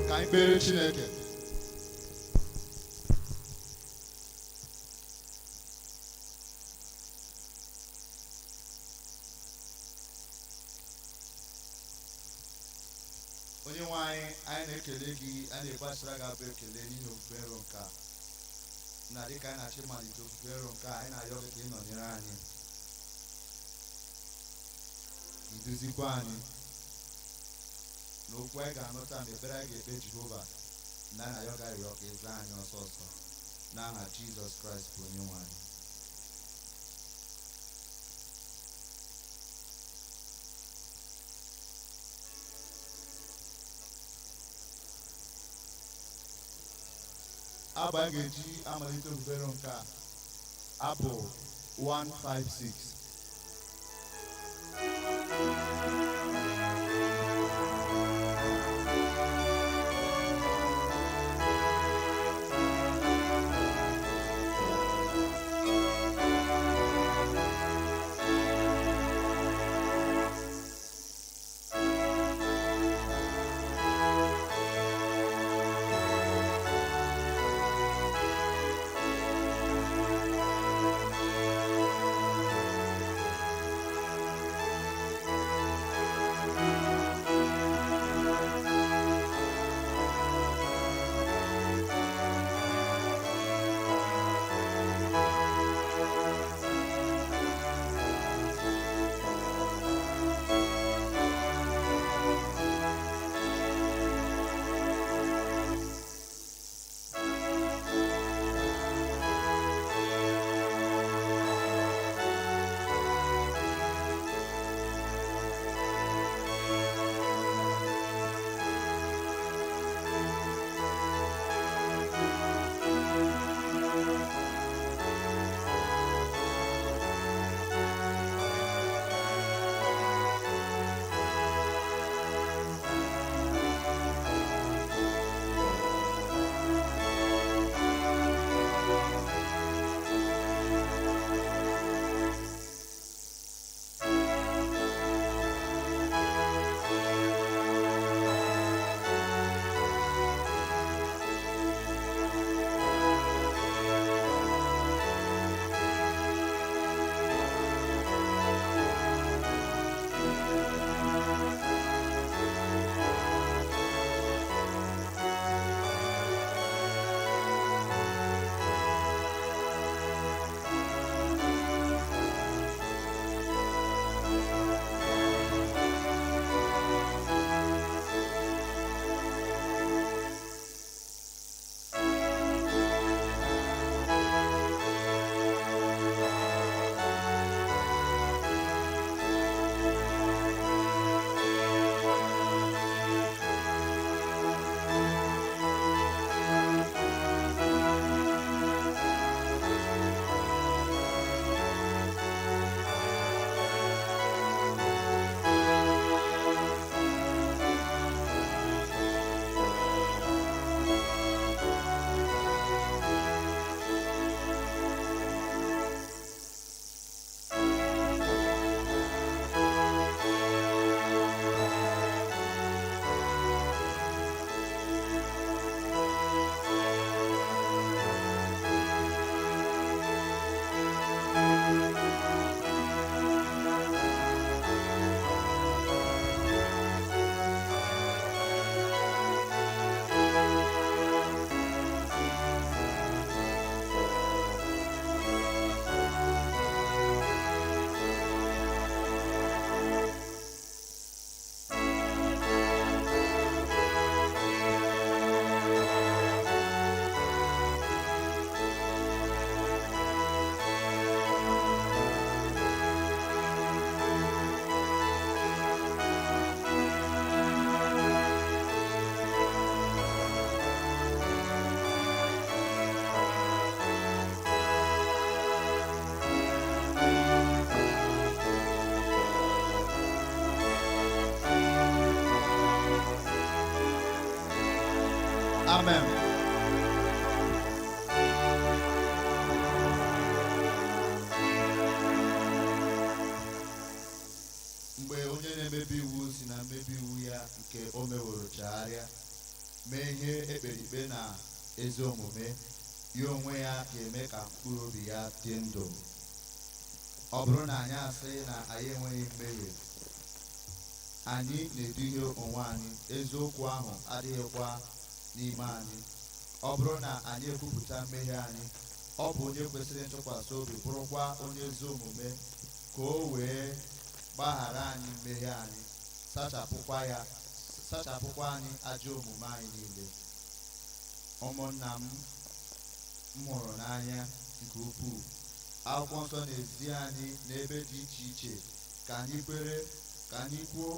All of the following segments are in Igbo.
Ka anyị kpere Chineke. Onye nwe anyị na-ekele gị, anyị na-egbasara gị abụ ekele n'ihi ofufe nro nke a. Na dịka anyị na-achọ ịmalite ofufe nro nke a, anyị na-arịọ gị ka ị nọnyere anyị, iduzikwa anyị n'okwu anyị ga-anụta na ekpere anyị ga-ekpe Jehova, na anyị na-arịọ gị arịrịọ ka ị zaa anyị ọsọ ọsọ n'aha Jizọs Kraịst bụ onye nwe anyị. Abụ anyị ga-eji amalite ofufe nro nke a, abụ 156. Amen. Mgbe onye na-emebi iwu si na mmebi iwu ya nke o meworo chegharịa mee ihe ekpere ikpe na ezi omume, ya onwe ya ga-eme ka mkpụrụ obi ya dị ndụ. Ọ bụrụ na anyị asị na anyị enweghị mmehie, anyị na-eduhie onwe anyị, eziokwu ahụ adịghịkwa n'ime anyị. Ọ bụrụ na anyị ekwupụta mmehie anyị, ọ bụ onye kwesịrị ntụkwasị obi, bụrụkwa onye ezi omume, ka o wee gbaghara anyị mmehie anyị, sachapụkwa anyị ajọ omume anyị niile. Ụmụnna m hụrụ n'anya nke ukwuu, akwụkwọ nsọ na-ezi anyị n'ebe dị iche iche ka anyị kwere, ka anyị kwuo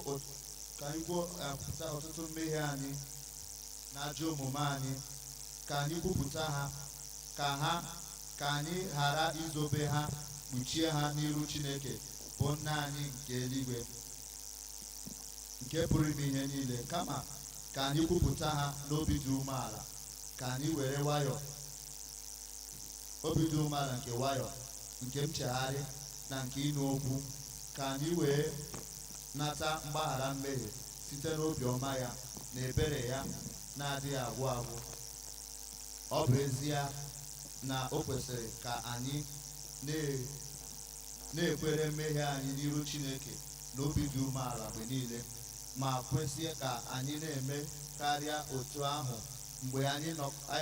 ọtụtụ mmehie anyị na ajọ omume anyị, ka anyị kwupụta ha, ka anyị ghara izobe ha, kpuchie ha n'iru Chineke bụ nna anyị nke eluigwe, nke pụrụ ime ihe niile. Kama ka anyị kwupụta ha n'obi dị umeala, ka anyị were nwayọọ, obi dị umeala nke nwayọọ, nke nchegharị na nke ịnụ okwu, ka anyị wee nata mgbaghara mmehie site n'obi ọma ya na ebere ya na-adịghị agwụ agwụ. Ọ bụ ezie na o kwesịrị ka anyị na-ekwere mmehie anyị n'iru Chineke n'obi dị umeala mgbe niile, ma kwesịrị ka anyị na-eme karịa otu ahụ mgbe anyị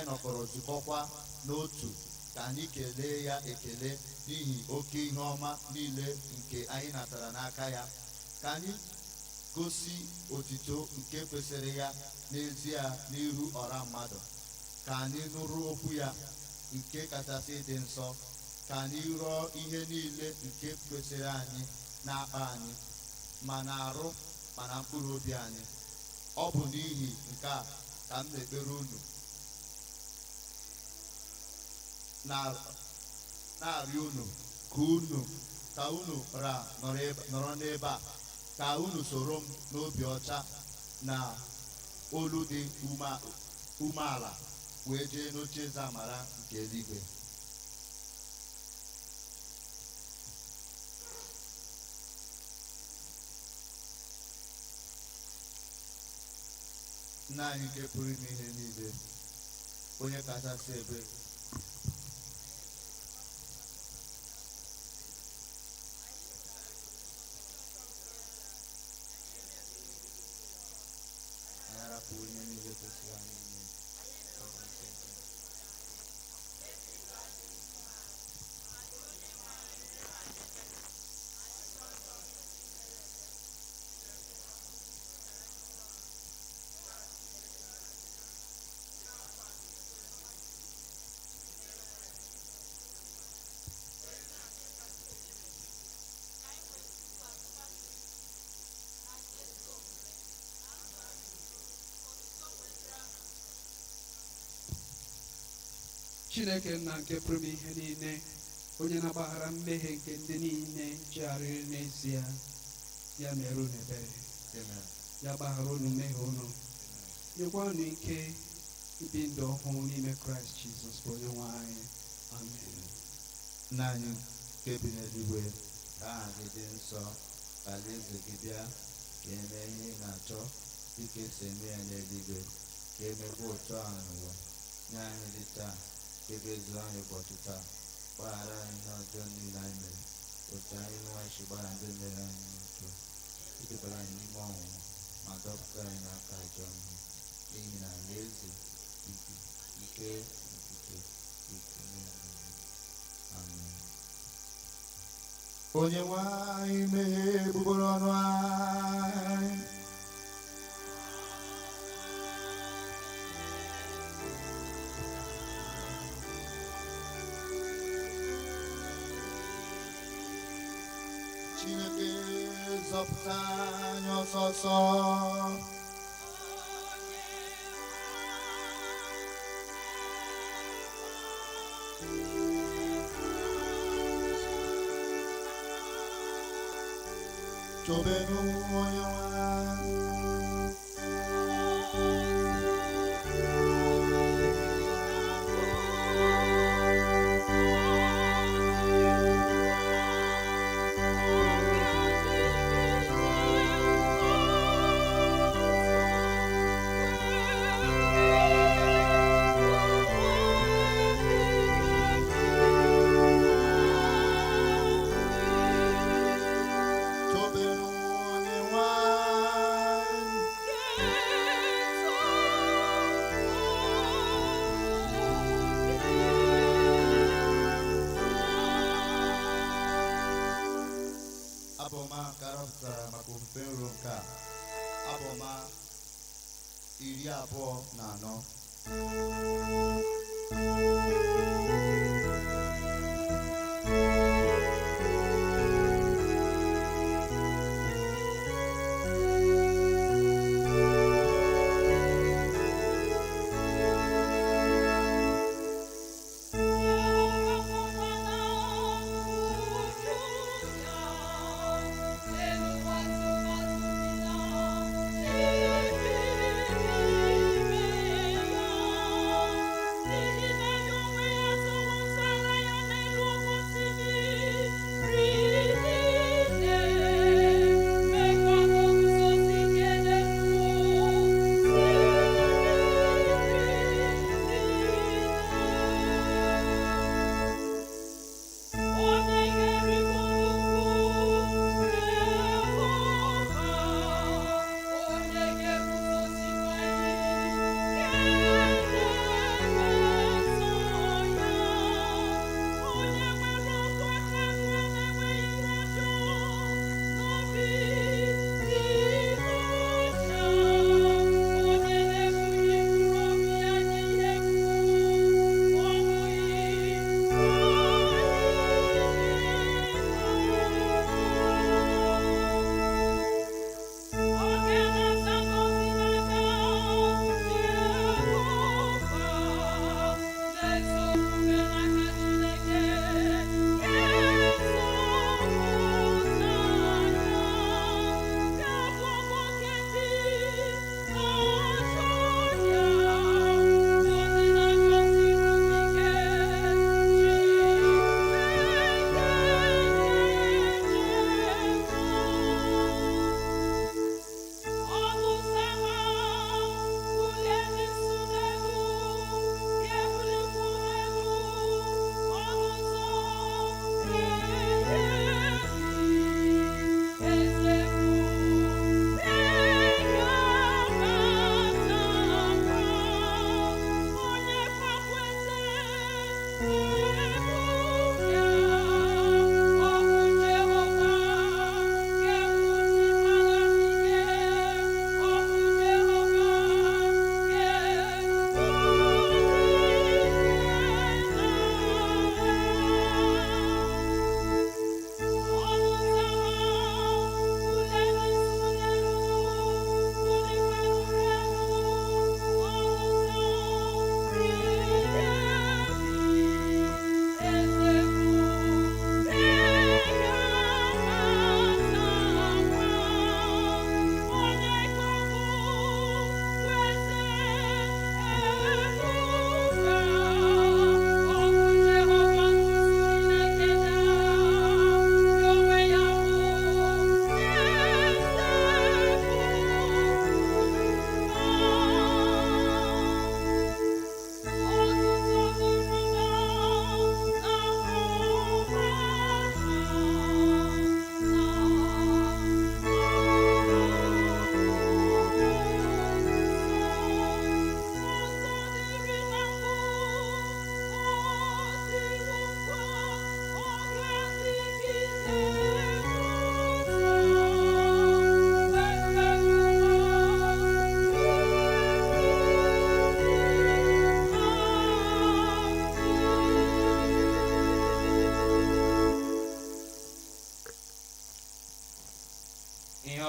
nọkọrọ zukọkwa n'otu, ka anyị kelee ya ekele n'ihi oke ihe ọma niile nke anyị natara n'aka ya, ka anyị gosi otito nke kwesịrị ya n'ezie n'iru ọra mmadụ, ka anyị nụrụ okwu ya nke kachasị dị nsọ, ka anyị rụọ ihe niile nke kwesịrị anyị n'akpa anyị, ma na-arụ ma na mkpụrụ obi anyị. Ọ bụ n'ihi nke a ka m na-ekpere unu, na-arịọ unu ka unu nọrọ n'ebe a, ka unu soro m n'obi ọcha na olu dị umeala wee jee n'ocheeze amara nke eluigwe. Nna anyị nke pụrụ ime ihe niile, onye kachasị ebere, anyị arapụ onye niile kwesịrị anyị ime. Chineke nna nke pụrụ ime ihe niile, onye na-agbaghara mmehie nke ndị niile jegharịrị n'ezie, ya mere unu ebere, ya gbaghara unu mmehie unu, nyekwa unu ike ibi ndụ ọhụụ n'ime Kraịst Jizọs bụ onye nwe anyị. Amen. Nna anyị nke bi n'eluigwe, ka aha gị dị nsọ, ka alaeze gị bịa, ka eme ihe ị na-achọ dịka esi eme ya n'eluigwe, ka emekwa otu ahụ n'ụwa. Nye anyị dị taa nke ga-ezu anyị ụbọchị taa, gbaghara anyị ihe ọjọọ niile anyị mere, otu anyị nweghachi gbara ndị mere anyị n'ụjọ, idebara anyị n'ime ọnwụnwa, ma dọpụta anyị n'aka ajọ ihe, n'ihi na alaeze, ike, amen. Onye nwe anyị meghee egbugbere ọnụ anyị, Chineke zọpụta anyị ọsọsọ. Chobenu onye nwe anyị. maka ofufe nro nke a. Abụ ọma 24.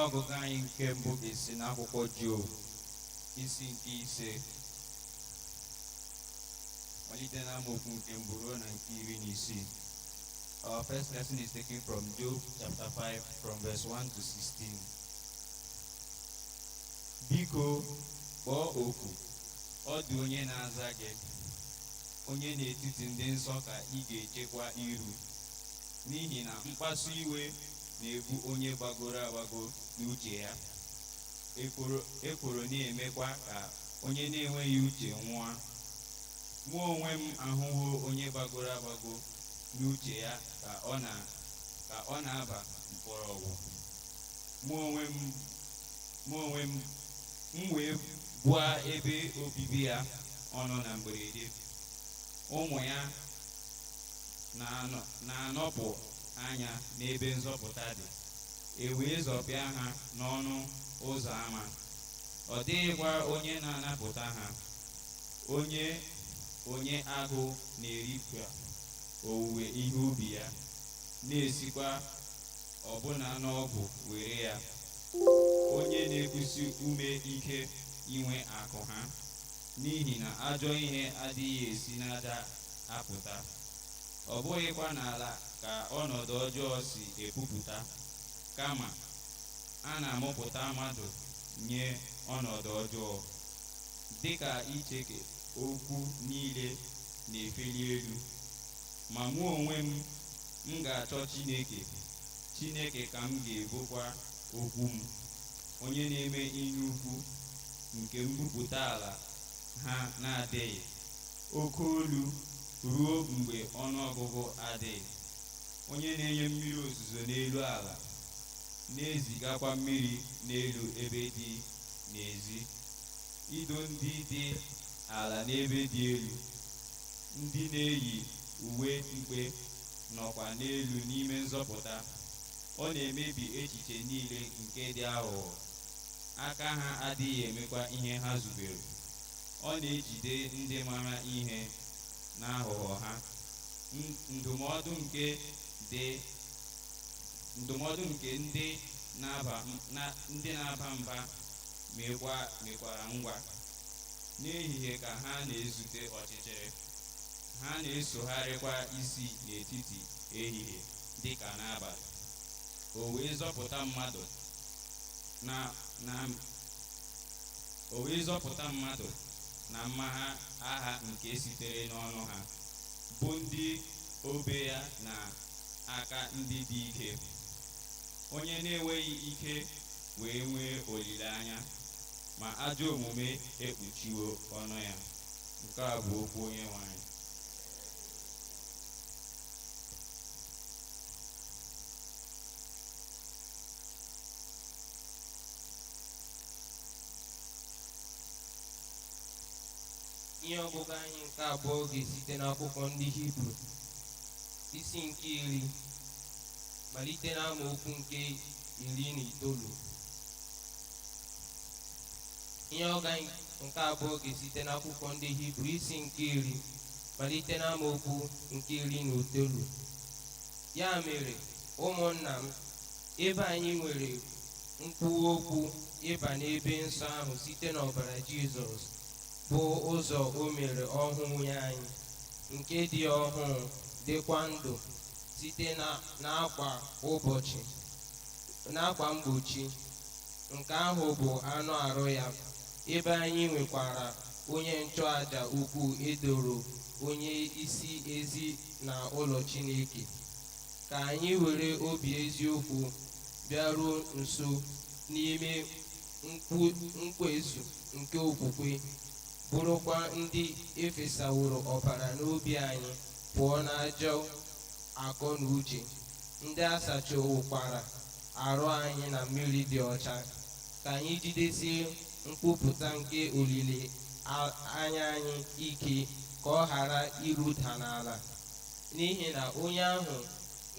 ọgụgụ anyị nke mbụ ga-esi n'akwụkwọ Job isi nke 5 malite na amaokwu nke mbụ ruo na nke 16. Our first lesson is taken from Job chapter 5 from verse 1 to 16. Biko kpọọ oku, ọ dị onye na-aza gị, onye n'etiti ndị nsọ ka ị ga-echekwa iru, n'ihi na mkpasu iwe na-ebu onye gbagoro agbago n'uche ya. Ekworo na-emekwa ka onye na-enweghị uche nwụọ. Mụ onwe m ahụhụ onye gbagoro agbago n'uche ya ka ọ na-aba mkpọrọgwụ. Mụ onwe m wee bụọ ebe obibi ya ọnụ na mberede. Ụmụ ya na-anọpụ anya n'ebe nzọpụta dị. e wee zọpịa ha n'ọnụ ụzọ ámá. Ọ dịghịkwa onye na-anapụta ha, onye agụ na-eripịa owuwe ihe ubi ya, na-esikwa ọbụna n'ọgwụ were ya. Onye na-ekusi ume ike inwe akụ ha, n'ihi na ajọ ihe adịghị esi n'aja apụta. Ọ bụghịkwa n'ala ka ọnọdụ ọjọọ si epupụta, kama a na-amụpụta mmadụ nye ọnọdụ ọjọọ. Dịka icheke okwu niile na-efeli elu, ma mụ onwe m ga-achọ Chineke ka m ga-ebukwa okwu m, onye na-eme ihe ukwu nke mbupụta ala ha na-adịghị oke olu ruo mgbe ọnụọgụgụ adịghị, onye na-enye mmiri ozuzo n'elu ala, na-ezigakwa mmiri n'elu ebe dị n'ezi, ido ndị dị ala n'ebe dị elu. Ndị na-eyi uwe mkpe nọkwa n'elu n'ime nzọpụta. Ọ na-emebi echiche niile nke dị aghụghọ, aka ha adịghị emekwa ihe ha zubere. Ọ na-ejide ndị mara ihe n'aghụghọ ha. Ndụmọdụ nke ndị na-aba mba mekwara ngwa. N'ehihie ka ha na-ezute ọchịchịrị, ha na-esogharịkwa isi n'etiti ehihie dịka n'abalị. O wee zọpụta mmadụ na mma agha nke sitere n'ọnụ ha, bụ ndị obe ya na aka ndị dị ike. Onye na-enweghị ike wee nwee olileanya, ma ajọ omume ekpuchiwo ọnụ ya. Nke a bụ okwu Onyenwe anyị. Ihe ọgụgụ anyị nke abụọ ga-esite n'akwụkwọ ndị Hibru isi nke 10 malite n'amaokwu nke 19. Ihe ọgụgụ anyị nke abụọ ga-esite n'akwụkwọ ndị Hibru isi nke 10 malite n'amaokwu nke 19. Ya mere, ụmụnna m, ebe anyị nwere nkwuwa okwu ịba n'ebe nsọ ahụ site n'ọbara Jizọs, bụ ụzọ o mere ọhụụ nye anyị, nke dị ọhụụ dịkwa ndụ site n'akwa mgbochi, nke ahụ bụ anụ arụ ya, ebe anyị nwekwara onye nchụaja ukwu edoro onye isi ezi na ụlọ Chineke. Ka anyị were obi eziokwu bịaruo nso n'ime nkwezu nke okwukwe, bụrụkwa ndị efesaworo ọbara n'obi anyị pụọ n'ajọ akọ na uche, ndị asachawokwara arụ anyị na mmiri dị ọcha, ka anyị jidesie nkwupụta nke olile anya anyị ike, ka ọ ghara iruda n'ala. N'ihi na onye ahụ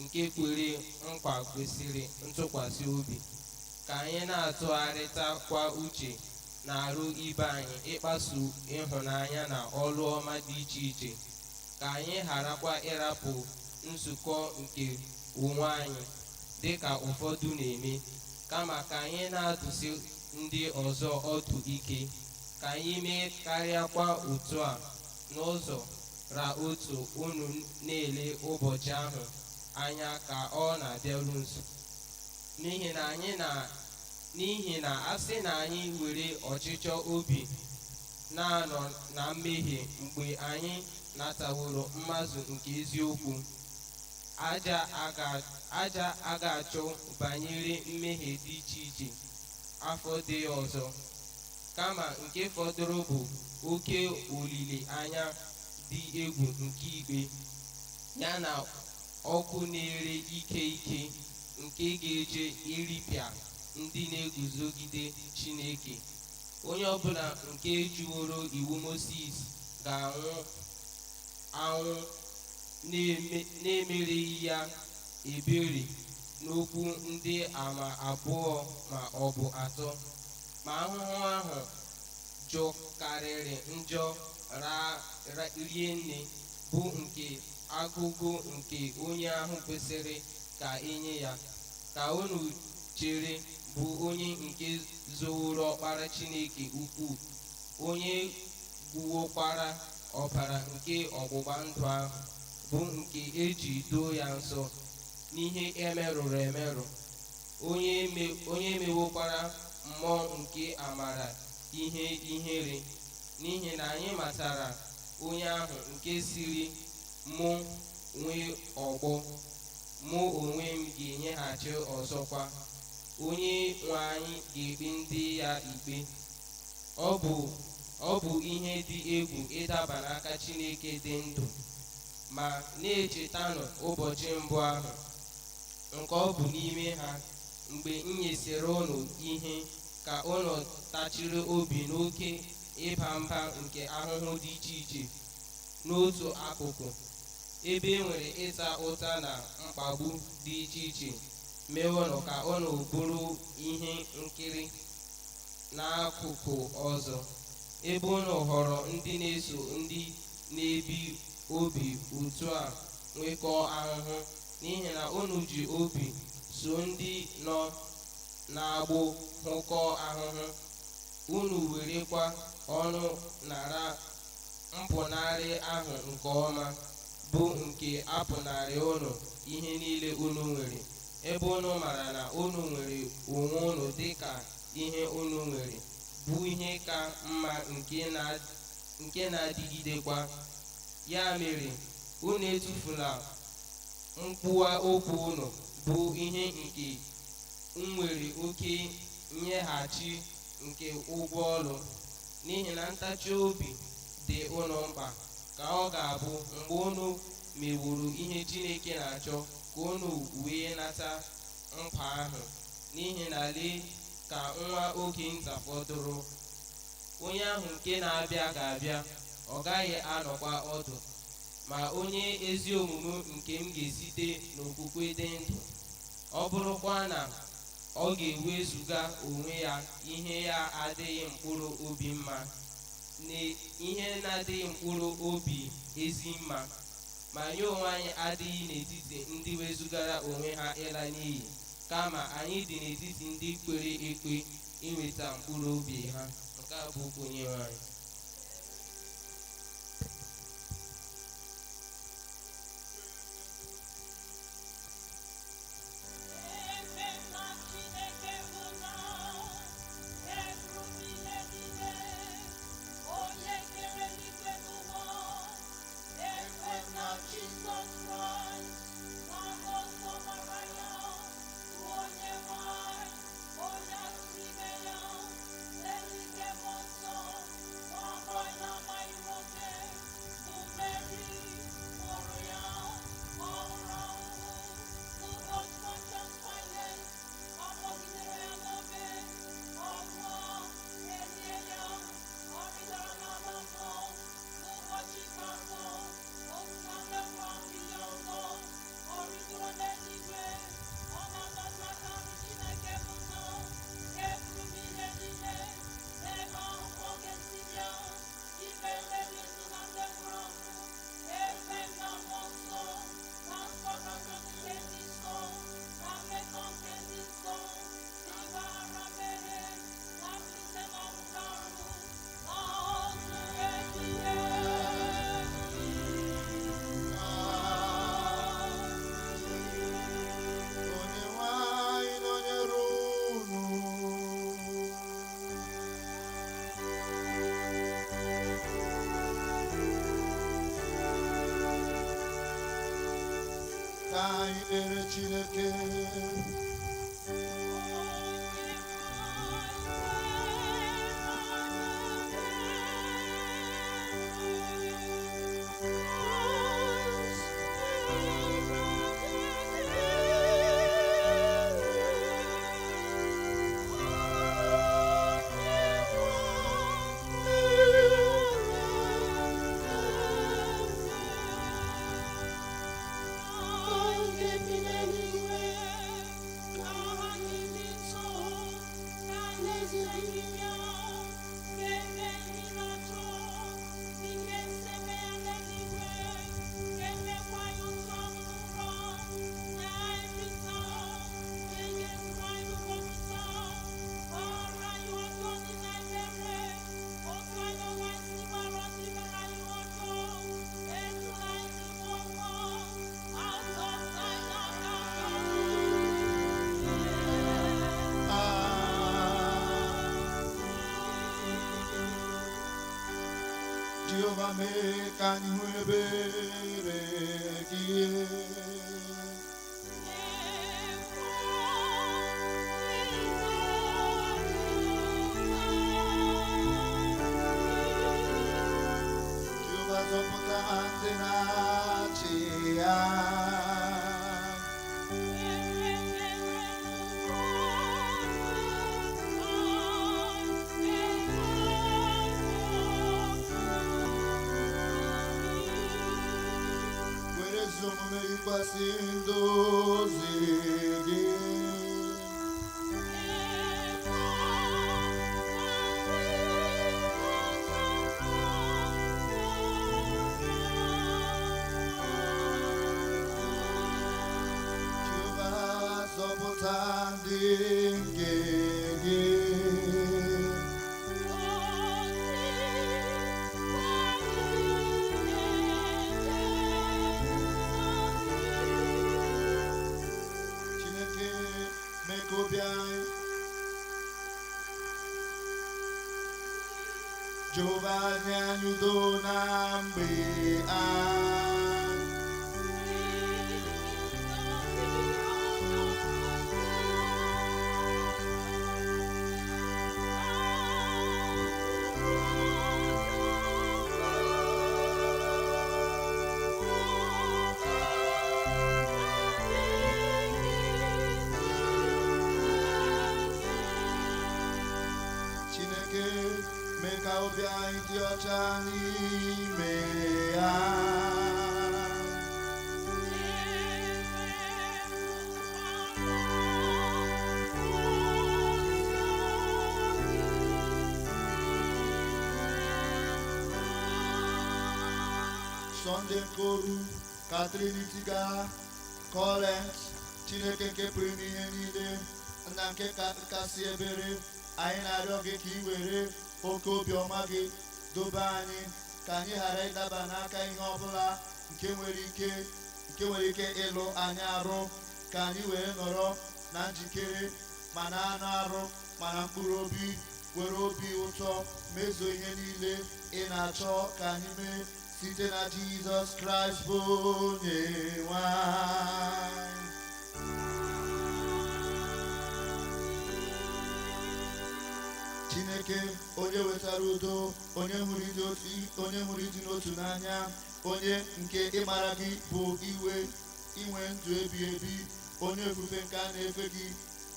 nke kwere nkwa kwesịrị ntụkwasị obi. Ka anyị na-atụgharịtakwa uche na-arụ ibe anyị ịkpasu ịhụnanya na ọrụ ọma dị iche iche. Ka anyị gharakwa ịrapụ nzukọ nke onwe anyị dịka ụfọdụ na-eme, kama ka anyị na-adụsi ndị ọzọ ọdụ ike. Ka anyị mee karịakwa otu a n'ụzọ ra otu unu na-ele ụbọchị ahụ anya ka ọ na-abịaru nso. N'ihi na a sị na anyị were ọchịchọ obi na-anọ na mmehie mgbe anyị nataworo mmazụ nke eziokwu, aja aga achọ banyere mmehie dị iche iche afọ dị ọzọ, kama nke fọdụrụ bụ oke olileanya dị egwu nke ikpe, ya na ọkụ na-ere ike ike nke ga-eje iripịa ndị na-eguzogide Chineke. Onye ọbụla nke jiworo iwu Mosis ga-anwụ anwụ na-emereghị ya ebere, n'okwu ndị ama abụọ ma ọ bụ atọ, ma ahụhụ ahụ jọkarịrị njọ rinne, bụ nke agụgụ nke onye ahụ kwesịrị ka enye ya, ka unu chere, bụ onye nke zoworo ọkpara Chineke ukwu, onye gwuokwara ọbara nke ọgbụgba ndụ ahụ, bụ nke eji doo ya nsọ n'ihe emerụrụ emerụ, onye mewokwara mmụọ nke amara ihe ihere, n'ihi na anyị matara onye ahụ nke siri, mụ nwee ọgbọ, mụ onwe m ga-enyeghachi ọzọkwa, onye nwe anyị ga-ekpe ndị ya ikpe. Ọ bụ ihe dị egwu ịdaba n'aka Chineke dị ndụ, ma na-echetanụ ụbọchị mbụ ahụ nke ọ bụ n'ime ha, mgbe m nyesịrị unu ihe, ka unu tachiri obi n'oke ịba mba nke ahụhụ dị iche iche n'otu akụkụ, ebe e nwere ịta ụta na mkpagbu dị iche iche, mee unu ka unu bụrụ ihe nkiri n'akụkụ ọzọ, ebe unu họrọ ndị na-eso ndị na-ebi obi otu a nwekọọ ahụhụ, n'ihi na unu ji obi so ndị nọ na-agbụ hụkọ ahụhụ, unu werekwa ọnụ nara mpụnarị ahụ nke ọma, bụ nke apụnarị unu ihe niile unu nwere, ebe unu mara na unu nwere onwe unu dị ka ihe unu nwere, bụ ihe ka mma nke na-adịgidekwa. Ya mere, unu etufula nkwuwa okwu unu, bụ ihe nke nwere oke nyeghachi nke ụgwọ ọrụ, n'ihi na ntachi obi dị unu mkpa, ka ọ ga-abụ mgbe unu meworo ihe Chineke na-achọ, ka unu wee nata nkwa ahụ. N'ihi na lee, ka nwa oge nta fọdụrụ, onye ahụ nke na-abịa ga-abịa, ọ gaghị anọkwa ọdụ, ma onye ezi omume nke m ga-esite n'okwukwe dị ndụ, ọ bụrụkwa na ọ ga-ewezuga onwe ya ihe ya adịghị mkpụrụ obi mma, na ihe na-adịghị mkpụrụ obi ezi mma, ma nye onwe anyị adịghị n'etiti ndị wezugara onwe ha ịla n'iyi, kama anyị dị n'etiti ndị kwere ekwe inweta mkpụrụ obi ha. Nke a bụ okwu Onyenwe anyị. Chineke Jehovah make anyị hụ ebere gị. Jehovah zọpụta ndị na-achị ya. Omume ịkwasị ndozi gị. Jehova zọpụta ndị nke gị. Jehovah nye anyị udo na mgbe Chineke mee ka obi anyị dị ọcha n'ime ya. Sunday Koru, Catherine Itiga, Collins, Chineke nke pụrụ ime ihe niile, nna nke kasị ebere, anyị na-arịọ gị ka ị were oke obiọma gị dobe anyị ka anyị ghara ịdaba n'aka ihe ọbụla nke nwere ike ịlụ anyị arụ, ka anyị wee nọrọ na njikere ma na anụ arụ ma na mkpụrụ obi, were obi ụtọ mezuo ihe niile ị na-achọ ka anyị mee site na Jizọs Kraịst bụ onye nwe anyị. Chineke onye wetara udo, onye hụrụ ịdị n'otu n'anya, onye nke ịmara gị bụ inwe ndụ ebi ebi, onye ofufe nke a na-efe gị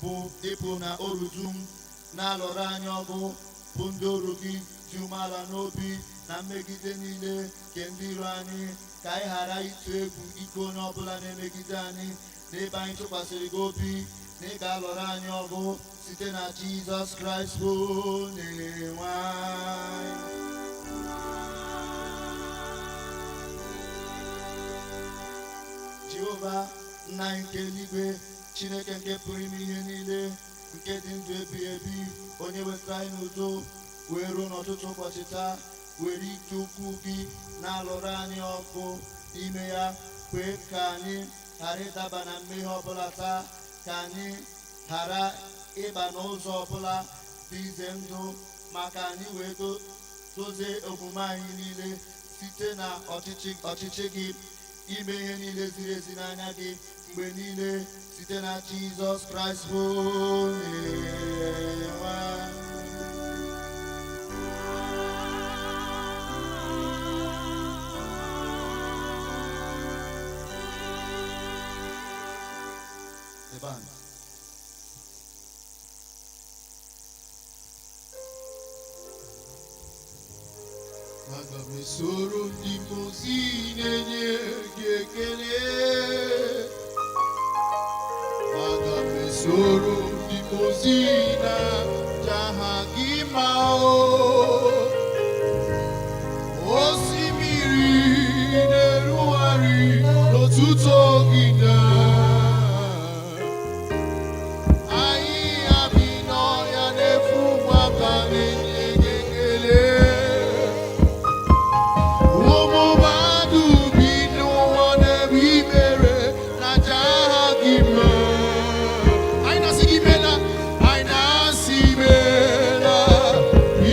bụ ịpụ na oru dum, na-alụrụ anyị ọgụ bụ ndị oru gị dị umeala n'obi na mmegide niile nke ndị iro anyị, ka anyị ghara ịtụ egwu ike onye ọbụla na-emegide anyị, n'ebe anyị tụkwasịrị gị obi na ị ga-alụrụ anyị ọgụ site na Jizọs Kraịst bụ onye nwe anyị. Jehova nna anyị nke eluigwe, Chineke nke pụrụ ime ihe niile, nke dị ndụ ebi ebi, onye wetara anyị n'udo wee ruo n'ọtụtụ ụbọchị taa, were ike ukwu gị na-alụrụ anyị ọkụ n'ime ya, kwee ka anyị ghara ịdaba na mmehie ọbụla taa, ka anyị ghara ịba n'ụzọ ọbụla dị ize ndụ, maka anyị wee dozie omume anyị niile site na ọchịchị gị, ime ihe niile ziri ezi n'anya gị mgbe niile site na Jizọs Kraịst bụ onye nwe anyị. Aga m esoro ndị mozi na-enye gị ekele. Aga m esoro ndị mozi na-aja ha gị mma osimiri na-erugharị n'otuto gị na ahịhịa bi n'ọhịa na-efu aka na-enye gị ekele.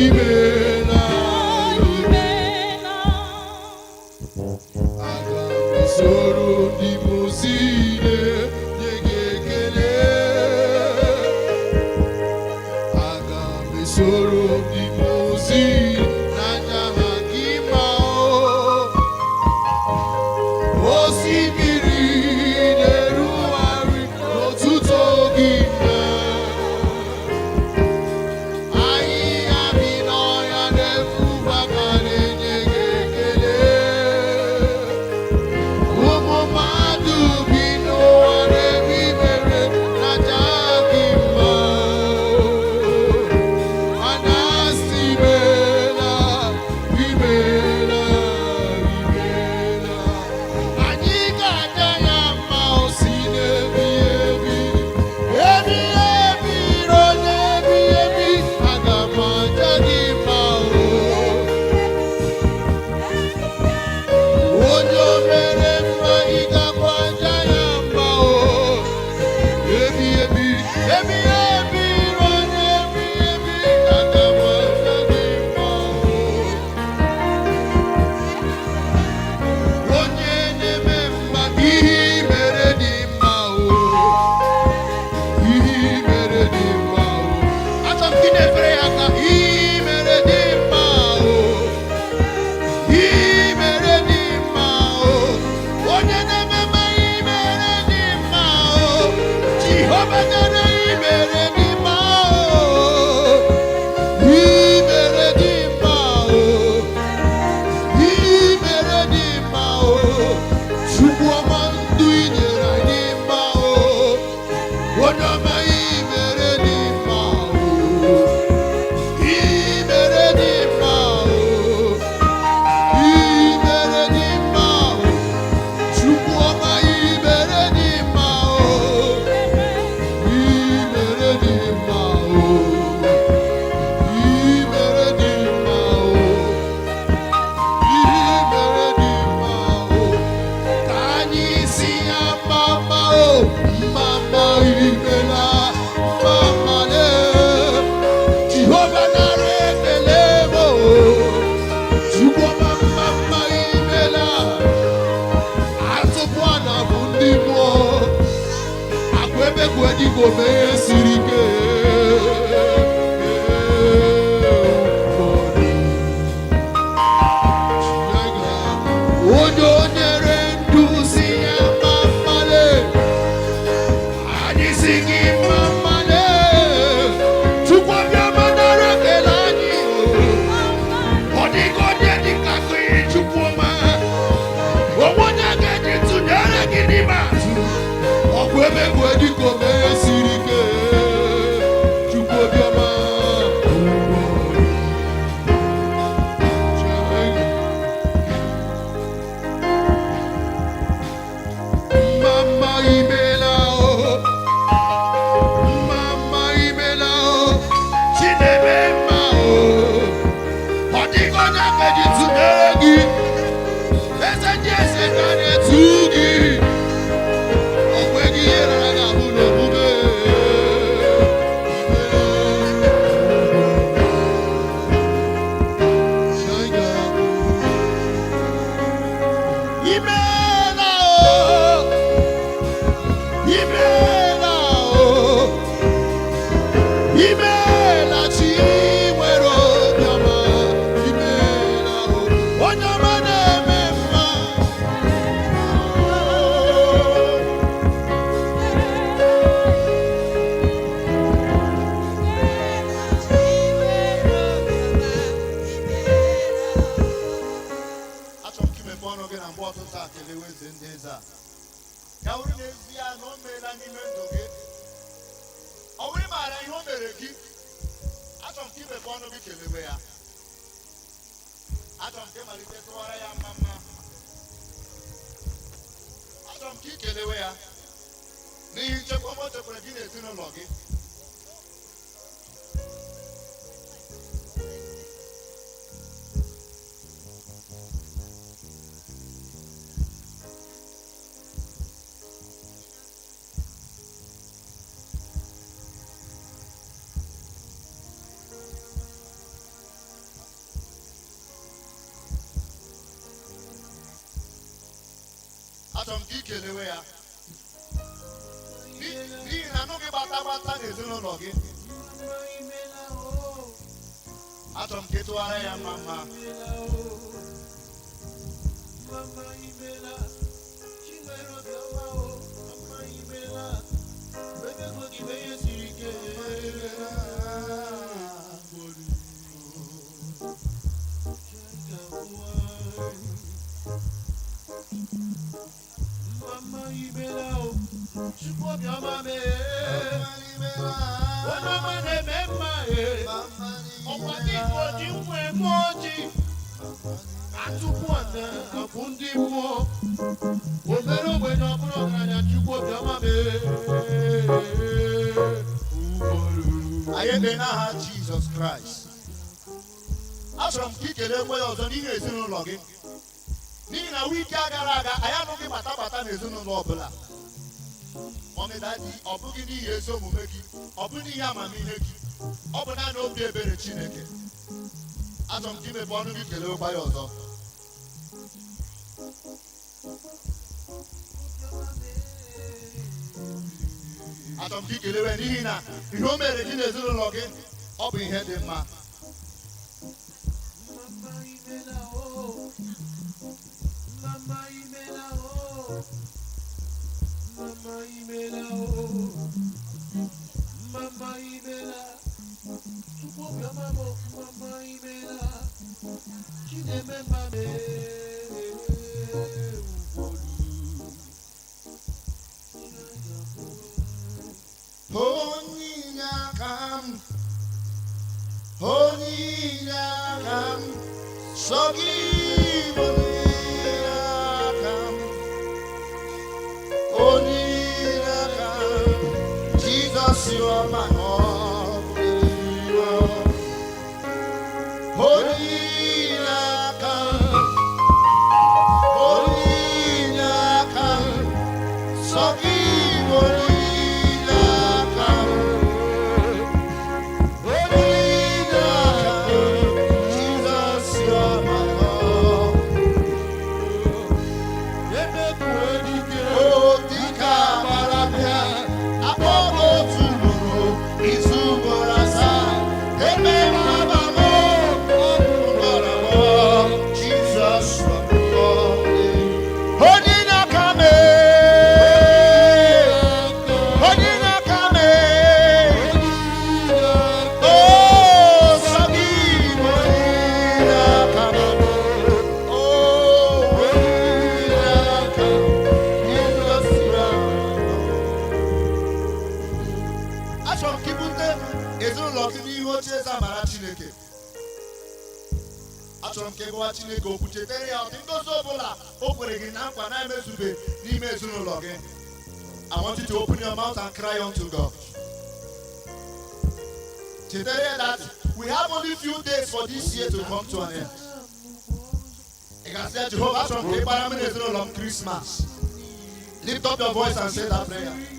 Imela, imela, soro imozi na nyaha gị ma osimiri na-erugharị n'otuto gị na ahịhịa bi n'ọhịa na-efuba ka na-enye gị ekele ụmụ mmadụ bi n'ụwa na-eme ibere na nyaha gị mma anasị imeela imeela imeela anyị ga-aja ya mma osi n'ebi ebi ebi ebi onye ebi ebi aga m aja gị mma onye o mere mma ị gakwa aja ya mma ebi ebi ebi ebi onye ebi ebi aga m aja gị mma onye na-eme mma ihe i mere dị mma ihe i mere dị mma achọ m ka ị na-efere ya aka ihe i mere dị mma ihe i mere dị mma onye na-eme mma ihe i mere dị mma Jehova nyere ihe i mere dị mma ihe i mere dị mma ihe mere dị mma Chukwu ọma ndụ i nyere anyị mma onye ọma ihe mere dị mma ihe mere dị mma ihe mere dị mma Chukwu ọma ihe mere dị mma ihe mere dị mma ihe mere dị mma ihe mere dị mma ka anyị si ya mama mama imela mama le Jehova nara ekele mo Chukwu mama imela atụpụ ana bụ ndị mmụọ akwa ebe kwe dịka omeghe siri ike onye o nyere ndụ si ya mamale anyị si gị mamale Chukwu ọbịama nara ekele anyị ọ dịghị onye dịka gị Chukwu ọma onwe onye ga-eji tụnyere gị n'ime atụ ọkwa ebe kwe dịka omeghe siri ike Chukwu ọbịama Mama imela Mama imela Chinebe mma ọ dịghị onye ga-eji tụnyere gị eze ndị eze ka na-etu gị o nweghị ihe rara gị ahụ n'omume imela imela imela chi nwere obiọma imela onye ọma na-eme mma achọrọ m ka imepe ọnụ gị na mgbe ọtụtụ a kelewe eze ndị eze a ya bụrụ n'ezie na o meela n'ime ndụ gị ọ bụrụ ị maara ihe o mere gị achọrọ m ka imepe ọnụ gị kelewe ya achọrọ m ka ịmalite tụwara ya mma mma achọrọ m ka ị kelewe ya n'ihi nchekwa o chekwara gị n'ezinụlọ gị achọrọ m ka ị kelewe ya n'ihi na anụ gị gbata gbata n'ezinụlọ gị Achọrọ m ka ị tụgharịa ya mma. Jesus Christ. Achọrọ m ka ị kelee ekwe ya ọzọ n'ihe ezinụlọ gị. N'ihi na wiki gara aga anyị anụghị bata n'ezinụlọ ọbụla. Ọmịdadị ọ bụghị n'ihi ezi omume gị, ọ bụ n'ihi amamihe gị, ọ bụ naanị obi ebere Chineke. Achọrọ m ka imepe ọnụ gị kelee ekwe ya ọzọ. Achọrọ m ka ị kelewe n'ihi na ihe o mere gị n'ezinụlọ gị ọ bụ ihe dị mma. Jesus, you are my all. Achọrọ m ka ịgwa Chineke okwu chetere ya ọdị ngozi ọbụla o kwere gị na nkwa na-emezube n'ime ezinụlọ gị. I want you to open your mouth and cry unto God. Chetere that we have only few days for this year to come to an end. Ị ga-asị Jehova, achọrọ m ka ị gbara m n'ezinụlọ m Christmas. Lift up your voice and say that prayer.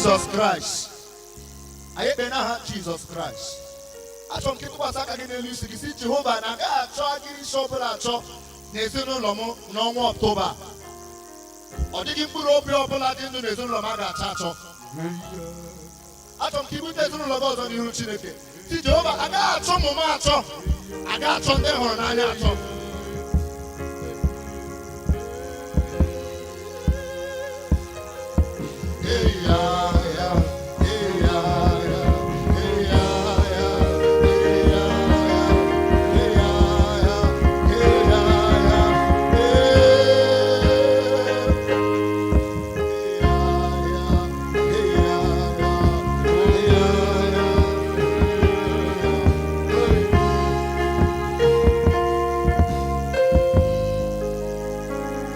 Jesus Christ. Jesus Christ. achọrọ m ka ịtụkwasị aka gị n'elu isi gị si Jehova na agaghị achọ agịrị isi ọbụla achọ n'ezinụlọ m n'ọnwa Ọktoba. Ọ dịghị mkpụrụ obi ọbụla dị ndụ n'ezinụlọ m a ga-achọ achọ. Achọrọ m ka ibute ezinụlọ gị ọzọ n'ihu Chineke si Jehova agaghị achọ ụmụ m achọ, agaghị achọ ndị hụrụ n'anya achọ.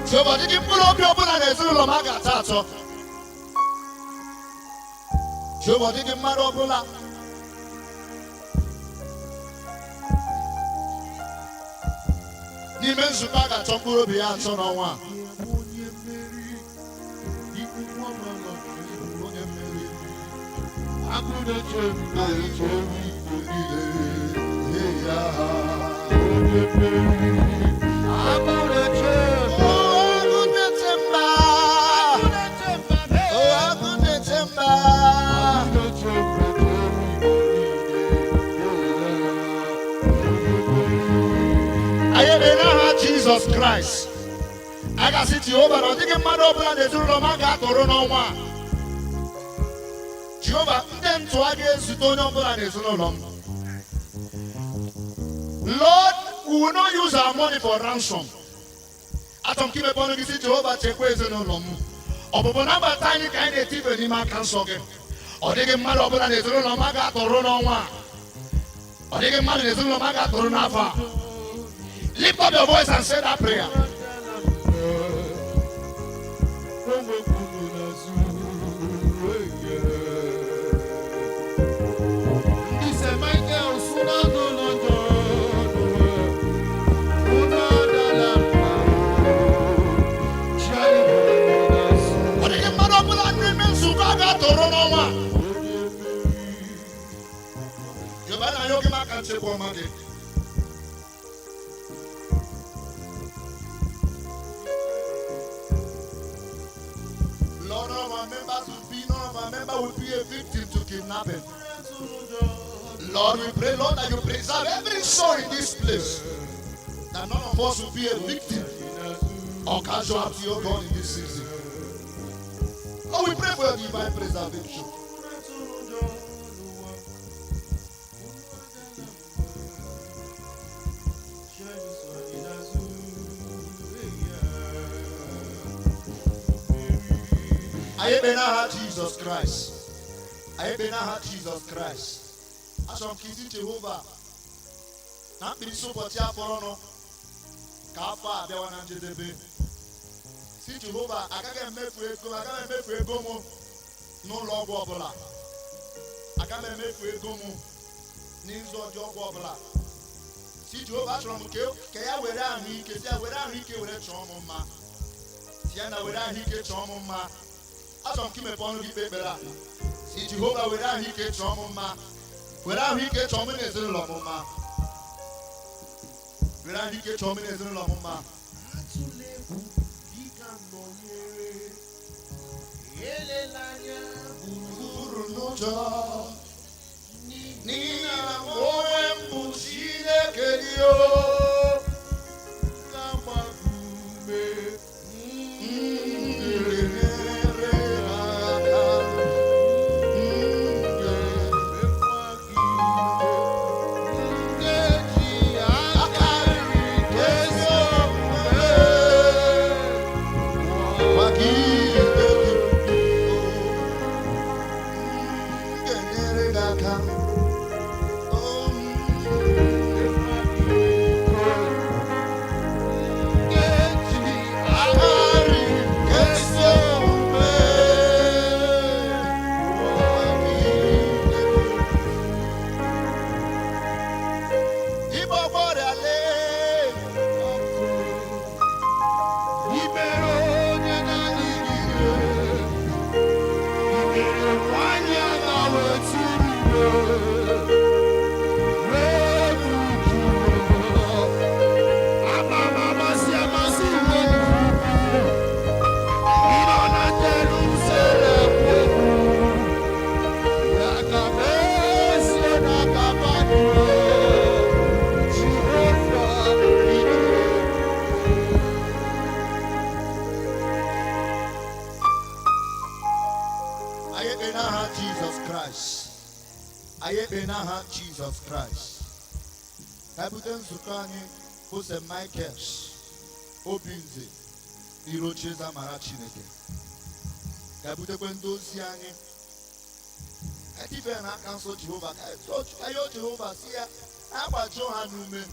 Jehova dịghị mkpụrụ obi ọbụla n'ezinụlọ m a ga-achọ achọ. Jehova dịghị mmadụ ọbụla n'ime nzukọ a ga-achọ mkpụrụ obi ya achọ n'ọnwa a. Jesus Christ. I can see Jehovah. I think mmadụ ọbụla n'ezinụlọ m a ga-atụrụ n'ọnwa a. Jehovah, ndị ntụ a ga-ezute onye ọbụla n'ezinụlọ m. Lord, we will not use our money for ransom. Achọrọ m ka imepe ọnụ gị si Jehovah chekwa ezinụlọ m. Ọbụbụ na mbata anyị ka anyị na-etife n'ime aka nsọ gị. Ọ dịghị mmadụ ọbụla n'ezinụlọ m a ga-atụrụ n'ọnwa a. Ọ dịghị mmadụ n'ezinụlọ m a ga-atụrụ n'afọ a. Lift up your voice and say that prayer. Lord, none of our members will be a victim to kidnapping. Lord, we pray, Lord, that you preserve every soul in this place. That none of us will be a victim or casualty, oh God, in this season. Oh, we pray for your divine preservation. Jesus Christ. Jesus Christ. Achọrọ m ka isi Jehova na mkpirisi ụbọchị afọ ọnụ ka afọ a bịawa na njedebe. Si Jehova agaghị emefu ego m n'ụlọ ọgwụ ọbụla. Agaghị emefu ego m n'ịzụ ọjọọ ọgwụ ọbụla. Si Jehova achọrọ m ka ya were ahụike, si ya were ahụike were chọọ m mma. Si ya na were ahụike chọọ m mma. Achọrọ m ka imepe ọnụ gị kpee ekpere a. Si Jehova were ahụike chọọ m mma. Were ahụike chọọ m n'ezinụlọ m mma. Were ahụike chọọ m n'ezinụlọ m mma. Buru n'ụjọ n'ihi na onwe m bụ Chineke gị o. Jesus Christ. Ebute nzukọ anyị bụ St. Michael's Obinze n'irocheze amara Chineke. Ka ebutekwe ndị ozi anyị ife na aka nsọ Jehova ka ayo Jehova si ya agbajuo ha n'ume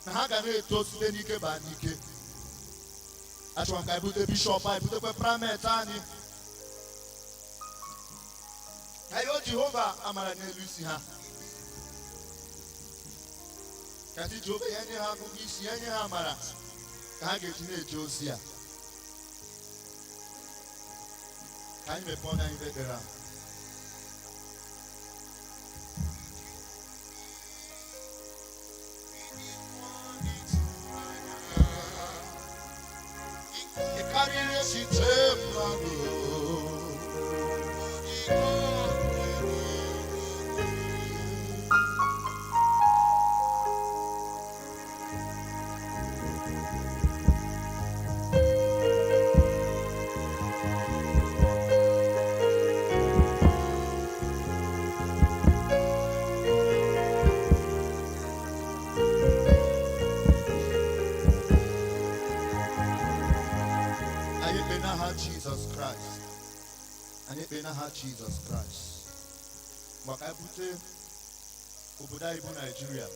na ha ga na-eto site n'ike ba n'ike. Achọrọ m ka ebute bishọp anyị butekwe pramet anyị ayo Jehova amara n'elu isi ha. Ka Jehova ya nye ha akụkọ isi, ya nye ha amara ka ha ga-eji na-eje ozi ya. Ka anyị mepee ọnụ anyị bedere ahụ. Jesus Christ. Maka ebute obodo anyị bụ Nigeria.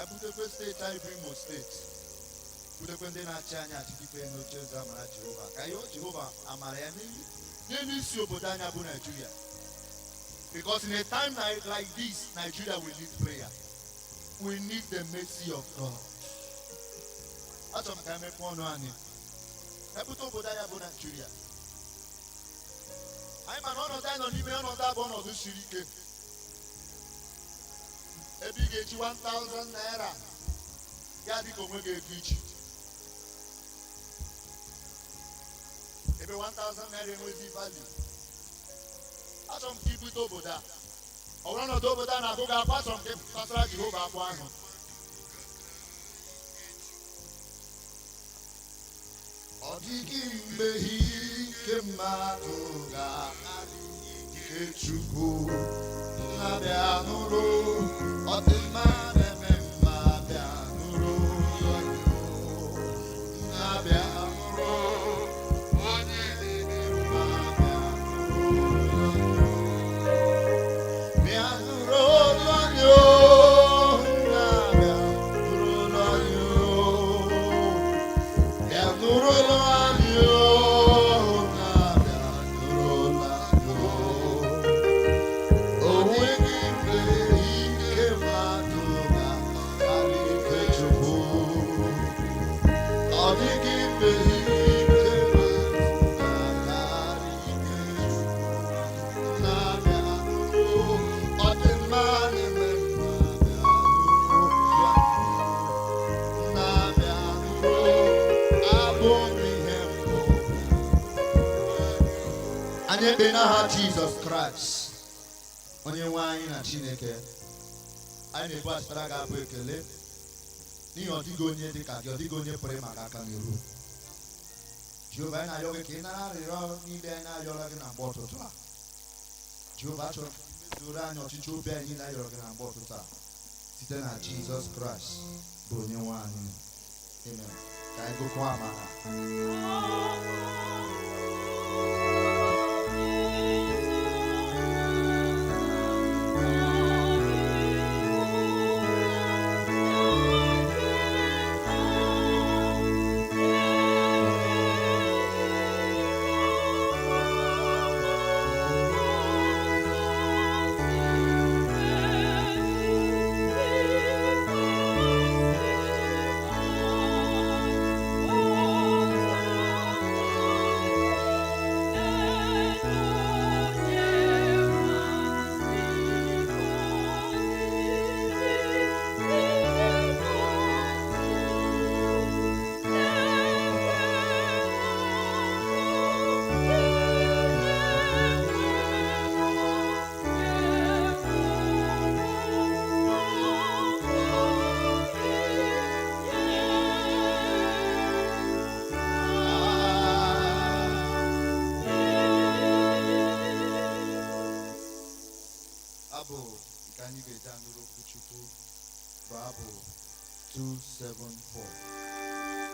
Ebutekwe steeti anyị bụ Imo steeti. Butekwe ndị na-achị anyị achịkịpe n'ocheeze amara Jehova. Ka ihe Jehova amara ya n'elu isi obodo anyị bụ Nigeria. Because in a time like this, Nigeria will need prayer. We need the mercy of God. Achọrọ m ka emepe ọnụ anyị. Ebute obodo anyị bụ Nigeria. I'm an honor that on even on one of the shirike. A big 1,000 naira. Yadi go make a beach. Maybe 1,000 naira will be value. I don't keep it over there. I want to do over there and I go back from the Pastor Jehovah one. Odigi kematoga Chukwu na-abịa nụrụ ọdịmma na-ememma bịa nụrụ na-abịa nụrụ onye na-ememma bịa nụrụ onye na-abịa nụrụ onye bịa nụrụ Jesus Christ. Onye nwe anyị na Chineke. Anyị na-ebu asịtara ga-abụ ekele. N'ihi ọdịghị onye dị ka gị, ọdịghị onye pụrụ maka aka n'iru. Jehova, anyị na-ayọ gị ka ị nara arịrịọ niile anyị na-ayọrọ gị na mgbe ọtụtụ a. Jehova, achọrọ ka imezuru anyị ọchịchị obi anyị niile ayọrọ gị na mgbe ọtụtụ a. Site na Jesus Christ bụ onye nwe anyị. Amen. Ka anyị gụkwa amara. abụ nke anyị ga-eji anụrụ okwu Chukwu bụ abụ 274.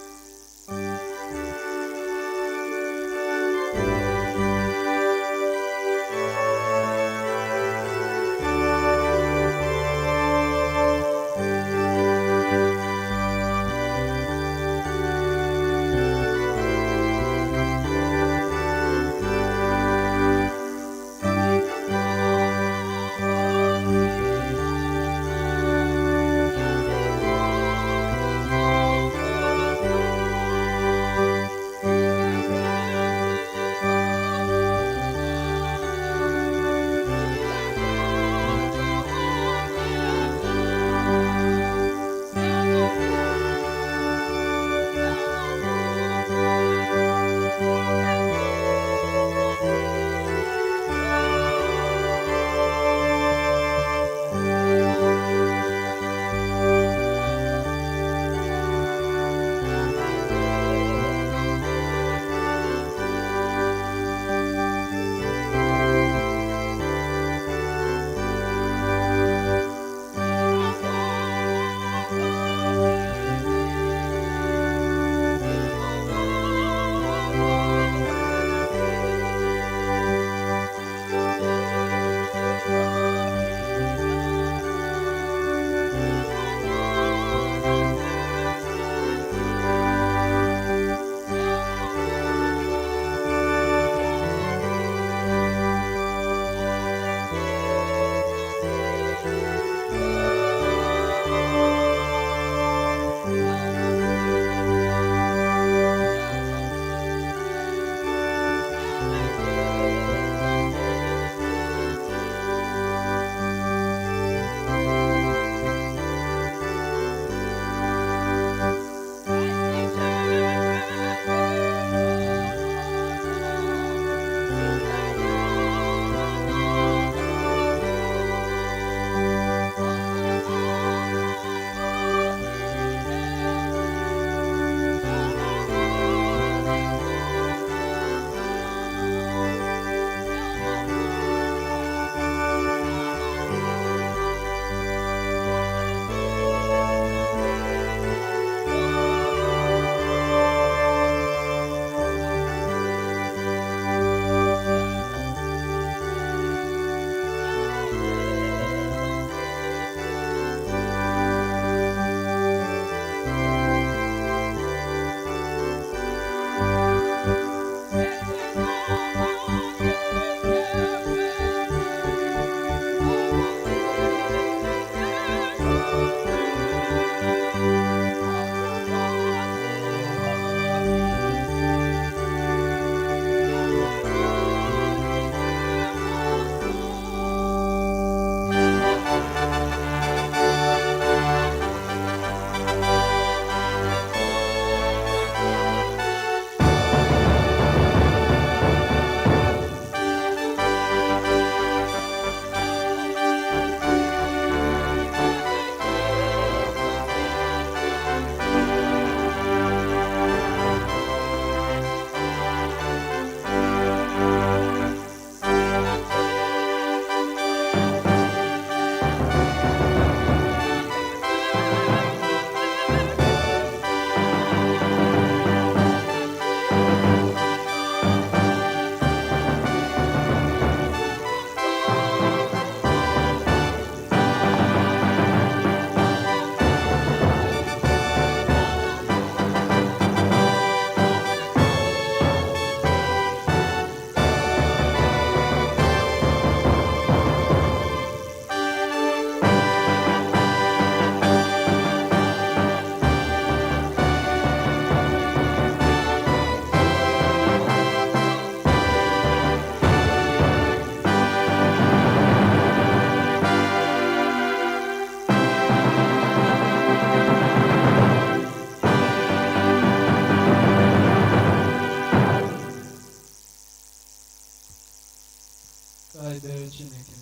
Chineke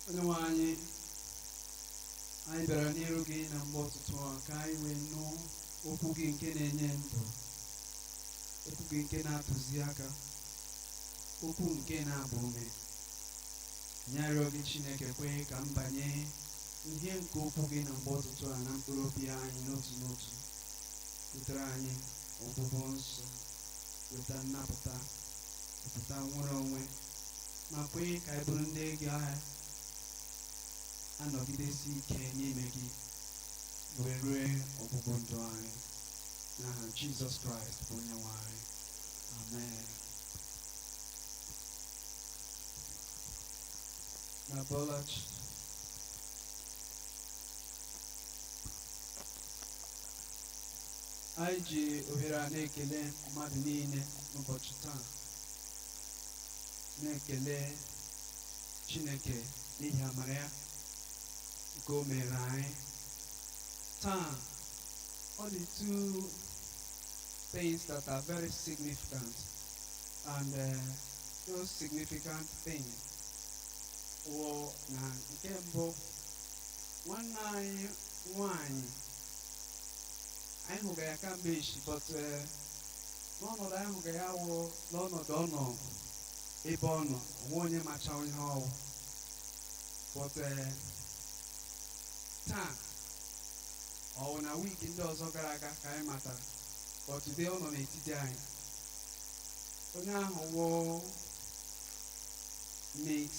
onye nwe anyị bịara n'iru gị na mgbe ọtụtụ a ka anyị wee nụ okwu gị nke na-enye ndụ, okwu gị nke na-atụzi aka, okwu nke na-abụ ume. nyarịọ gị Chineke kwe ka m banye ihe nke okwu gị na mgbe ụtụtụ a na mkpụrụ obi anyị n'otu n'otu, wetara anyị ọgwụgwọ nsọ, weta nnapụta, wepụta nwere onwe, ma kwe ka anyị bụrụ ndị gị agha anọgidesi ike n'ime gị wee rue ọgwụgwụ ndụ anyị, n'aha Jizọs Kraịst bụ onye nwe anyị. Amen. Na Bọlachi, anyị ji ohere a na-ekele mmadụ niile n'ụbọchị taa, na-ekele Chineke n'ihi amara ya nke o mere anyị. Taa, ọ dị two things that are very significant, and those significant things wụ na nke mbụ, nwanne anyị nwanyị anyị hụga ya kamgbe echi, but n'ọnọdụ anyị hụga ya wụ n'ọnọdụ ọ nọ ebe ọ nọ, onwe onye macha ihe ọwụ, but taa ọ wụ na wiiki ndị ọzọ gara aga ka anyị matara, but today ọ nọ n'etiti anyị. Onye ahụ wụ Miss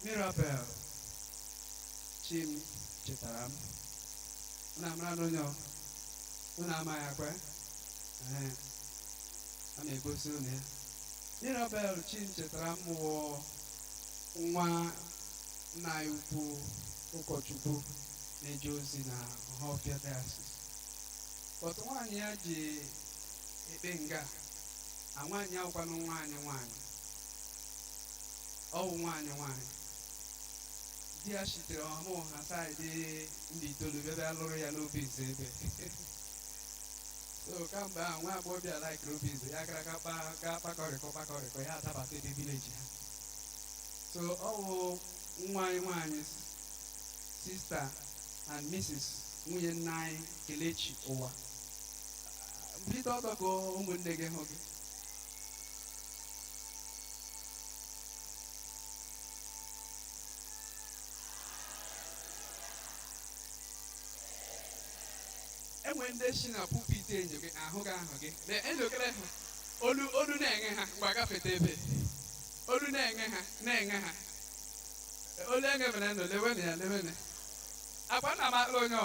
Mirabel Chim chetara m. Unu amara n'onye unu amaghị akwa, a na-egosi unu ya. Mirabel Chim chetara m wụ nwa nna anyị ukwu ụkọchukwu na-eje ozi na Ọhafịa Diocese. But nwaanyị ya ji ekpe nga, nwaanyị ahụkwanụ nwaanyị ọ wụ nwaanyị. Di ya shitere ọmụ ha saịdị ndị itoolu ebe a lụrụ ya n'Obinze ebe. So kamgbe ahụ nwa agbọghọbịa laikiri Obinze, ya gara gaa kpakọrịkọ ya adabata ebe vileji ha. So ọ wụ nwaanyị Sister and Mrs. nwunye nna anyị Kelechi ụwa. Mbido ọdọgo ụmụnne gị hụ gị. Enwe ndị si na pulpit enyo gị ahụ gị enyokere ha olu na-enye ha mgbe agafeta ebe, olu na-enye ha olu enye no lewene akwa na amakpa onye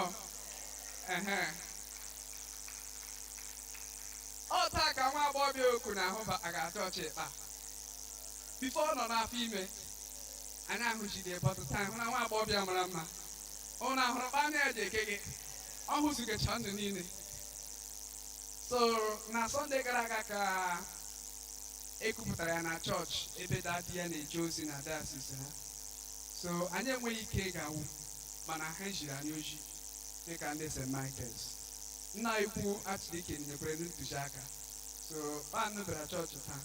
ọ taa ka nwa agbọghọbịa oku na ahụ a ga-atọ ọchị ịkpa bifo ọ nọ n'afọ ime. Anyị ahụ jide bọtụ taa hụ na nwa agbọghọbịa mara mma, ụnụ ahụrụ kpa anya eji eke gị, ọ hụzugecha ndụ niile. So na Sọnde gara aga ka ekwupụtara ya na chọọchị ebe dadi ya na-eje ozi na diocese ha. So anyị enweghị ike ịgawu, mana ha jiri anyị oji dịka ndị St. Michael's. Nna ikwu Archdeacon nyekwere ntụziaka. So panụ bịara chọọchị taa,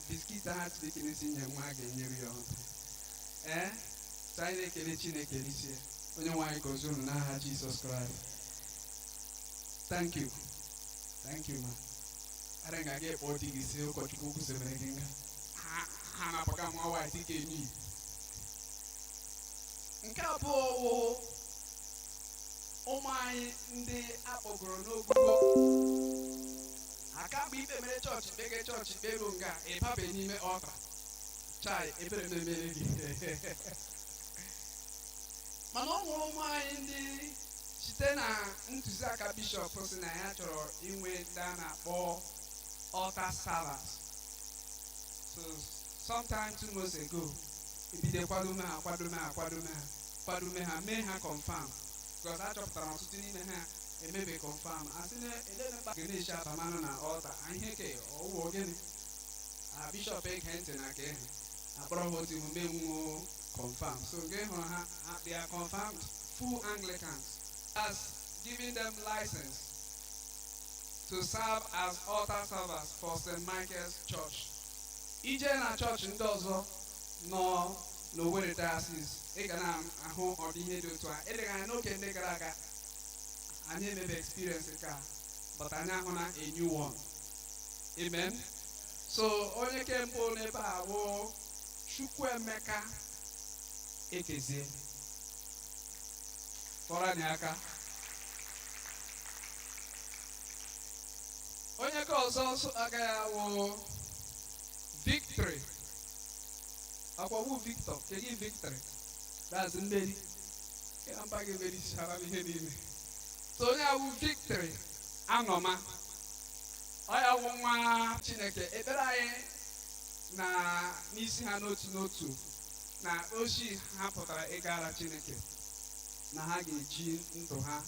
biskit ha Archdeacon si nye nwa a ga-enyere ya ọhụrụ. So anyị na-ekele Chineke n'isi onye nwe anyị gozie unu n'aha Jizọs Kraịst. Thank you ma. Ara nga ga ekpo di gị si ụkọchukwu kwụsịrị gị nga ha na-apụga nwa nwaanyị dịka enyi. Nke abụọ wụ ụmụ anyị ndị akpọgoro n'ogugo. Aka mgbe ikpe mere chọọchị kpege chọọchị kpego nga ịbabe n'ime ọka chai ebere na-emere gị. Mana ọ nwụrụ ụmụ anyị ndị site na ntụziaka bishọp si na ya chọrọ inwe ndị a na-akpọ altar servers. So sometime 2 months ago, ebido kwadume ha mee ha confirm, because a chọpụtara ọtụtụ n'ime ha emebe confirm. Asị na elemekpa ga-enechi abamanụ na altar ihe ke ọwụwa ogene bishọp ege ntị na ka ehe akpọrọ ha otu emume nwuo confirm. So nke hụrụ ha they are confirmed full Anglicans, as giving them license to serve as altar servers for St. Michael's Church. Ije na chọọchị ndị ọzọ nọ n'Owerri Diocese, ị ga na-ahụ ọdị ihe dị otu a. Eleghị anya n'oge ndị gara aga anyị emebe experience nke a, but anyị ahụ na a new one. Amen. So onye ke mbụ n'ebe a bụ Chukwuemeka Ekezie. Kpọrọ anyị aka. Onye ka ọzọ agaghị awụ Victory. Akwawu Victor, kedu Victory? That's mmeri. Kena mba gị mmeri sara ihe niile. So onye awụ Victory Anọma. Ọ ya wụ nwa Chineke. Ekpere anyị na n'isi ha n'otu na ochi ha pụtara ịgara Chineke na ha ga-eji ndụ ha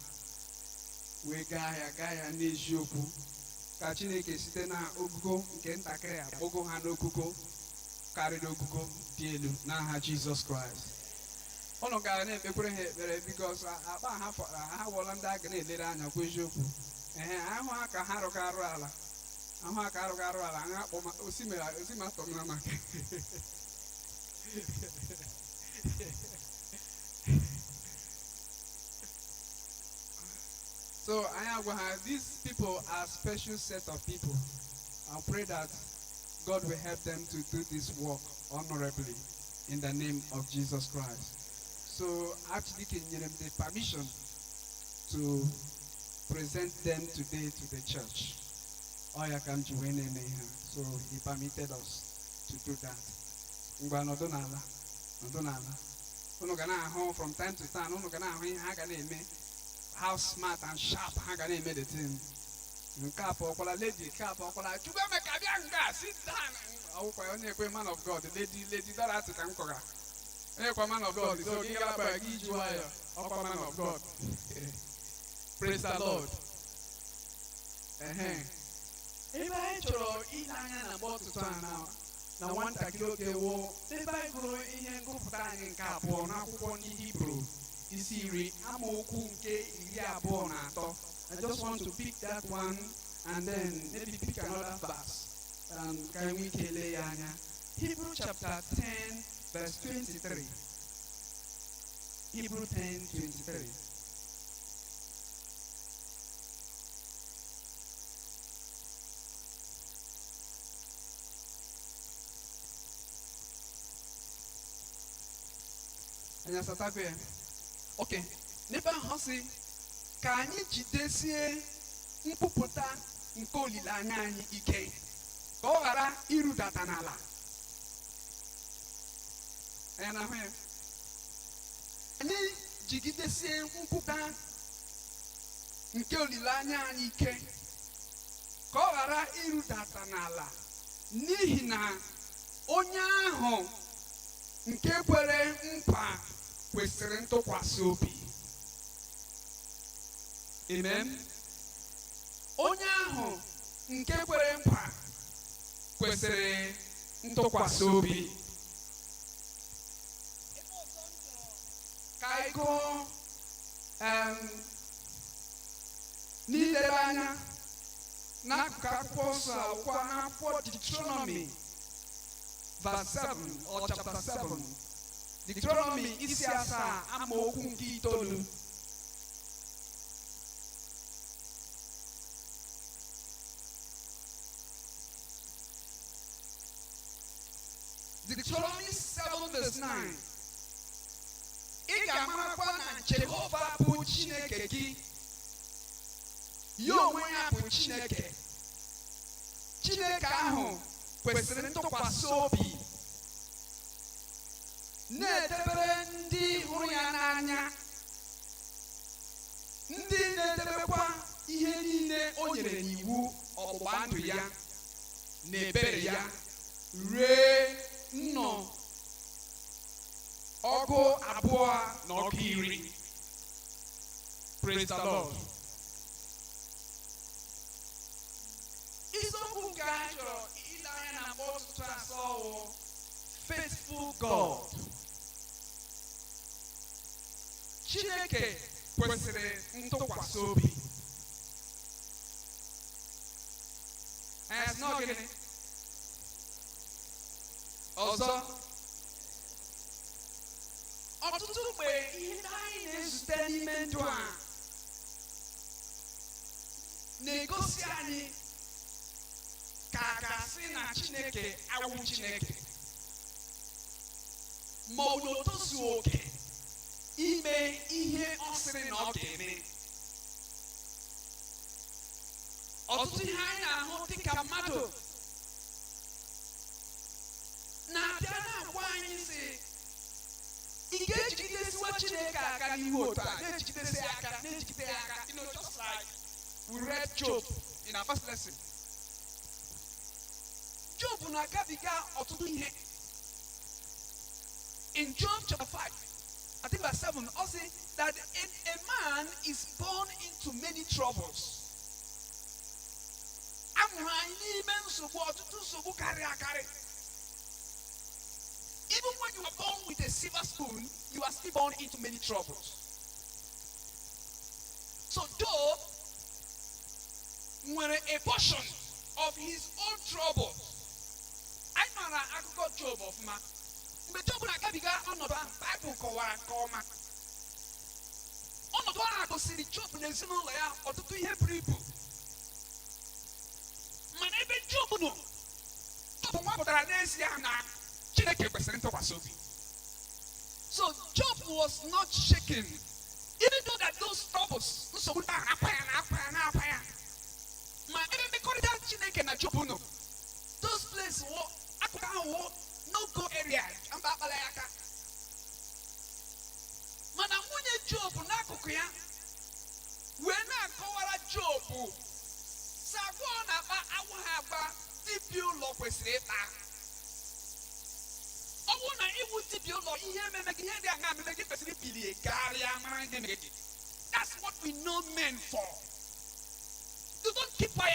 wee gaa ya n'eziokwu ka Chineke site na ogugo nke ntakịrị a ogo ha n'ogugo karịrị ogugo dị elu n'aha Jizọs Kraịst. Ụnụ gara na-ekpekwere ha ekpere bikos akpa ha wụọla ndị a ga na-elere anya kwa eziokwu. Ahụ ha ka ha rụga arụ ala ha akpọ osimatọ na maka so these people are special set of people. I pray that God will help them to do this work honorably in the name of Jesus Christ. So actually can give them the permission to present them today to the church. So he permitted us to do that. From time to time, how smart and sharp the thing. Lady, sit down. Man of God, lady, that has to come. Man of God, so man of God. Praise the Lord. Ebe anyị chọrọ ile anya na mgbe now na nwatakịrị oge wụ ebe anyị gụrụ ihe ngụpụta anyị nke abụọ n'akwụkwọ ndị Hibru isi iri amaokwu nke 23. I just want to pick that one and then maybe pick another verse. Can we kelee ya anya? Hebrew chapter 10 verse 23. Hebrew 10:23. Okay. N'ebe ahụ si ka anyị jidesie nkwupụta nke olileanya anyị ike ka ọ ghara irudata n'ala. Anyị jigidesie nkwupụta nke olileanya anyị ike ka ọ ghara irudata n'ala n'ihi na onye ahụ nke kwere nkwa kwesịrị ntụkwasị obi. Amen. Onye ahụ nke kwere nkwa kwesịrị ntụkwasị obi. Ka anyị gụọ n'ilere anya n'akụkụ akwụkwọ nsọ akwụkwọ n'akwụkwọ Deuteronomy verse 7 or chapter 7. Deuteronomy isi 7 amaokwu nke 9. Deuteronomy 7 verse 9. Ị ga-amarakwa na Jehova bụ Chineke gị. Ya onwe ya bụ Chineke. Chineke ahụ kwesịrị ntụkwasị obi. Na-edebere ndị hụrụ ya n'anya. Ndị na-edebekwa ihe niile o nyere n'iwu ọgbụgba ndụ ya na ebere ya ree nnọọ ọgụ 2 na ọgụ 10. Praise the Lord. Isiokwu nke anyị chọrọ ile anya na mgbe ọtụtụ asọ faithful God. Chineke kwesịrị ntụkwasị obi. Anyị sị gịnị? Ọzọ. Ọtụtụ mgbe ihe anyị na-ezute n'ime ndụ a na-egosi anyị ka a ga-asị na Chineke awụ Chineke. ma ọ bụ na o tozuo oke ime ihe ọ sịrị na ọ ga-eme. Ọtụtụ ihe anyị na-ahụ dịka mmadụ na-abịa na-agwa anyị sị, ị ga-ejigidesiwa Chineke aka n'ihu otu a, na-ejigidesi aka, na-ejigide aka. Just like we read Job in our first lesson. Job na-agabiga ọtụtụ ihe. In Job chapter 5, I think verse 7, also that a man is born into many troubles. Even when you are born with a silver spoon, you are still born into many troubles. So Job, when a portion of his own troubles, I know that I got Job of ma. But Job na gabiga ọnọdụ ahụ Bible kọwara nke ọma. Ọnọdụ ahụ gosiri Job na ezinụlọ ya ọtụtụ ihe buru ibu. Mana ebe Job nọ, Job nwapụtara n'ezie na Chineke kwesịrị ntụkwasị obi. So Job was not shaken, even though that those troubles nsogbu na-apa ya. Ma ebe mmekọrịta Chineke na Job nọ, those places akụkụ ahụ no-go area. Mana nwunye Job n'akụkụ ya wee na-akọwara Job sị agwa ọ na-akpa awụ ha agba dibịa ụlọ kwesịrị ịkpa. Ọ bụrụ na iwu dibịa ụlọ ihe ememe gị, ihe dị aṅa ememe gị kwesịrị ibilie karịa mara ihe mere gị. That's what we know men for. You don't keep quiet.